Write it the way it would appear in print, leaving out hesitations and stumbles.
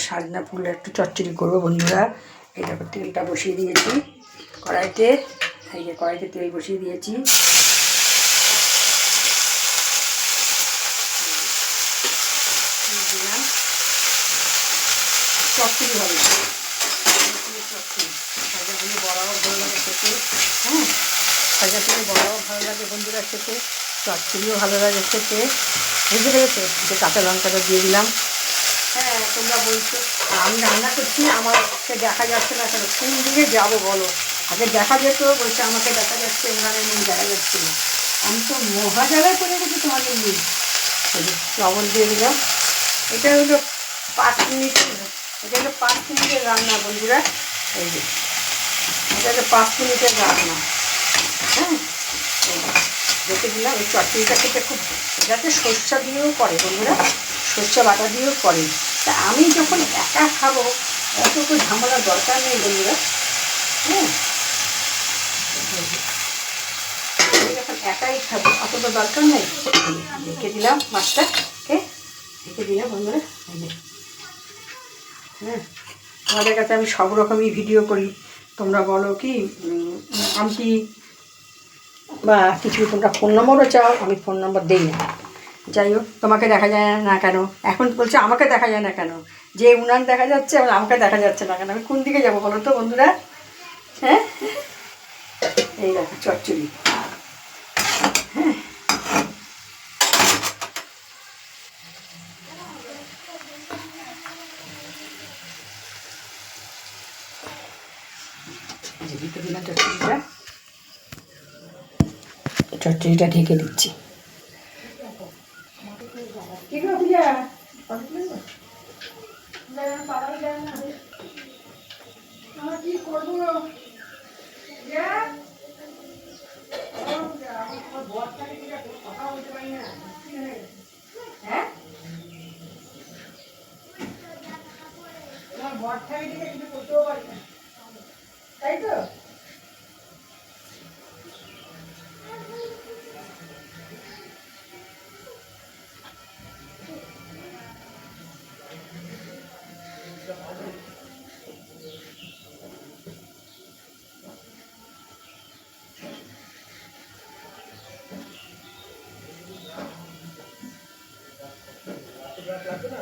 সাজনা ফুলের একটু চচ্চড়ি করবো বন্ধুরা। এই দেখো তেলটা বসিয়ে দিয়েছি কড়াইতে, এই যে কড়াইতে তেল বসিয়ে দিয়েছি। দিলাম চচ্চড়ি হবে, চচ্চড়ি সাজা ফুলে বড়াও ভালো লাগে খেতে। হ্যাঁ, সাজা ফুলে বড়াও ভালো লাগে বন্ধুরা খেতে, চচ্চড়িও ভালো লাগে খেতে। বুঝতে পেরেছো? যে কাঁচা লঙ্কাটা দিয়ে দিলাম। হ্যাঁ, তোমরা বলছো আমি রান্না করছি, আমাকে দেখা যাচ্ছে না কেন? কোন দিকে যাবো বলো? আগে দেখা যেত, বলছে আমাকে দেখা যাচ্ছে, ওনাদের নিয়ে দেখা যাচ্ছে না। আমি তো মহাজালায় করে গেছি তোমাদের নিয়ে। লবণ দিয়ে দিলাম। এটা হলো 5 মিনিট, এটা হলো 5 মিনিটের রান্না বন্ধুরা। এই যে এটা হলো 5 মিনিটের রান্না। হ্যাঁ, রেখে দিলাম। এই চচ্চড়িটা খেতে খুব, এটাতে সরষা দিয়েও করে বন্ধুরা, সরষা বাটা দিয়েও করে। তা আমি যখন একা খাবো অত তো ঝামেলার দরকার নেই বন্ধুরা। হ্যাঁ, আমি যখন একাই খাবো অত তো দরকার নেই। রেখে দিলাম মাছটাকে, রেখে দিলাম বন্ধুরা। হ্যাঁ, তোমাদের কাছে আমি সব রকমই ভিডিও করি, তোমরা বলো কি আমি বা কিছু তোমরা ফোন নম্বরও চাও, আমি ফোন নম্বর দিই না। যাই হোক, তোমাকে দেখা যায় না কেন? এখন বলছে আমাকে দেখা যায় না কেন? যে উনান দেখা যাচ্ছে, আর আমাকে দেখা যাচ্ছে না কেন? আমি কোন দিকে যাবো বলো তো বন্ধুরা? হ্যাঁ, এই দেখো চচ্চড়ি। হ্যাঁ, দিতে দিলাম চচ্চড়িটা ঢেকে দিচ্ছি। কি করবো? কথা বলতে পারি না। হ্যাঁ, তোমার বর থাকে কিছু করতেও পারি না, তাই তো? লাগবে না।